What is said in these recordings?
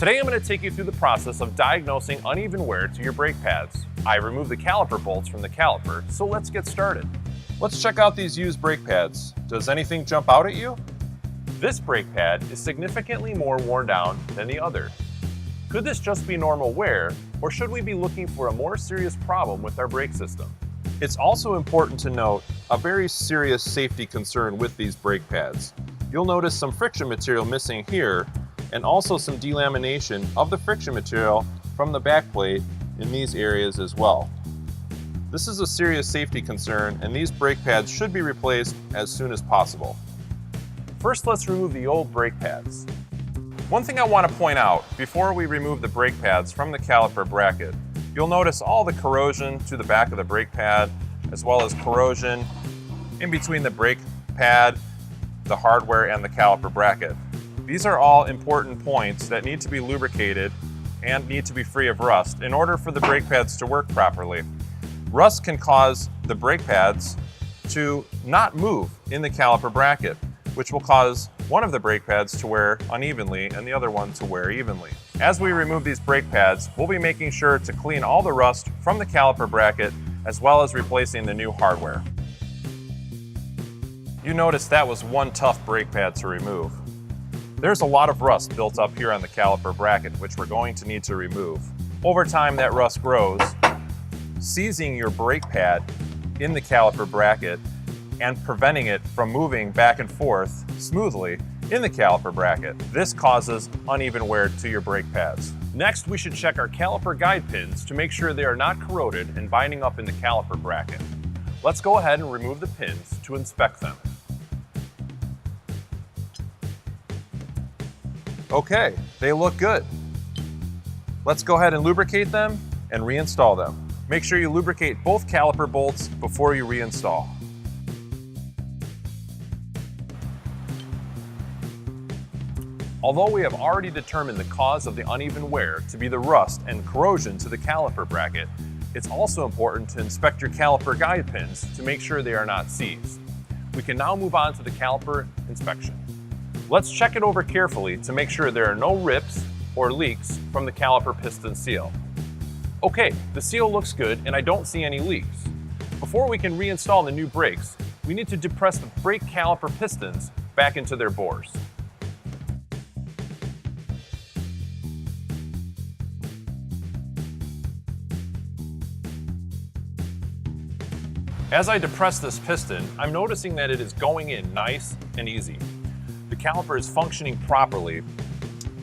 Today I'm going to take you through the process of diagnosing uneven wear to your brake pads. I removed the caliper bolts from the caliper, so let's get started. Let's check out these used brake pads. Does anything jump out at you? This brake pad is significantly more worn down than the other. Could this just be normal wear, or should we be looking for a more serious problem with our brake system? It's also important to note a very serious safety concern with these brake pads. You'll notice some friction material missing here, and also some delamination of the friction material from the back plate in these areas as well. This is a serious safety concern, and these brake pads should be replaced as soon as possible. First, let's remove the old brake pads. One thing I want to point out before we remove the brake pads from the caliper bracket, you'll notice all the corrosion to the back of the brake pad, as well as corrosion in between the brake pad, the hardware, and the caliper bracket. These are all important points that need to be lubricated and need to be free of rust in order for the brake pads to work properly. Rust can cause the brake pads to not move in the caliper bracket, which will cause one of the brake pads to wear unevenly and the other one to wear evenly. As we remove these brake pads, we'll be making sure to clean all the rust from the caliper bracket as well as replacing the new hardware. You notice that was one tough brake pad to remove. There's a lot of rust built up here on the caliper bracket, which we're going to need to remove. Over time, that rust grows, seizing your brake pad in the caliper bracket and preventing it from moving back and forth smoothly in the caliper bracket. This causes uneven wear to your brake pads. Next, we should check our caliper guide pins to make sure they are not corroded and binding up in the caliper bracket. Let's go ahead and remove the pins to inspect them. Okay, they look good. Let's go ahead and lubricate them and reinstall them. Make sure you lubricate both caliper bolts before you reinstall. Although we have already determined the cause of the uneven wear to be the rust and corrosion to the caliper bracket, it's also important to inspect your caliper guide pins to make sure they are not seized. We can now move on to the caliper inspection. Let's check it over carefully to make sure there are no rips or leaks from the caliper piston seal. Okay, the seal looks good and I don't see any leaks. Before we can reinstall the new brakes, we need to depress the brake caliper pistons back into their bores. As I depress this piston, I'm noticing that it is going in nice and easy. The caliper is functioning properly,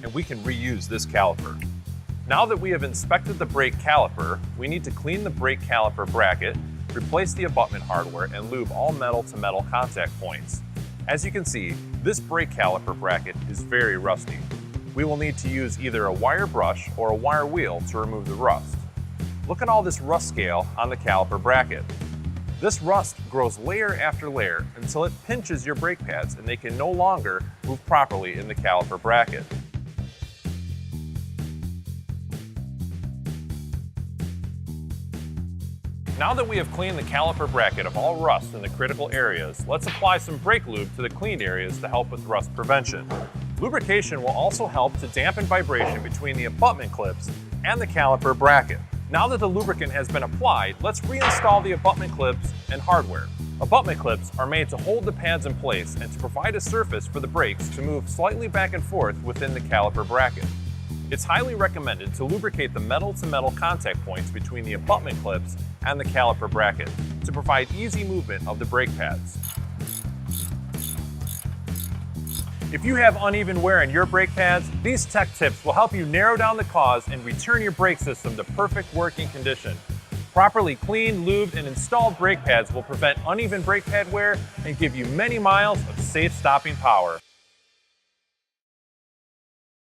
and we can reuse this caliper. Now that we have inspected the brake caliper, we need to clean the brake caliper bracket, replace the abutment hardware, and lube all metal-to-metal contact points. As you can see, this brake caliper bracket is very rusty. We will need to use either a wire brush or a wire wheel to remove the rust. Look at all this rust scale on the caliper bracket. This rust grows layer after layer until it pinches your brake pads and they can no longer move properly in the caliper bracket. Now that we have cleaned the caliper bracket of all rust in the critical areas, let's apply some brake lube to the cleaned areas to help with rust prevention. Lubrication will also help to dampen vibration between the abutment clips and the caliper bracket. Now that the lubricant has been applied, let's reinstall the abutment clips and hardware. Abutment clips are made to hold the pads in place and to provide a surface for the brakes to move slightly back and forth within the caliper bracket. It's highly recommended to lubricate the metal-to-metal contact points between the abutment clips and the caliper bracket to provide easy movement of the brake pads. If you have uneven wear in your brake pads, these tech tips will help you narrow down the cause and return your brake system to perfect working condition. Properly cleaned, lubed, and installed brake pads will prevent uneven brake pad wear and give you many miles of safe stopping power.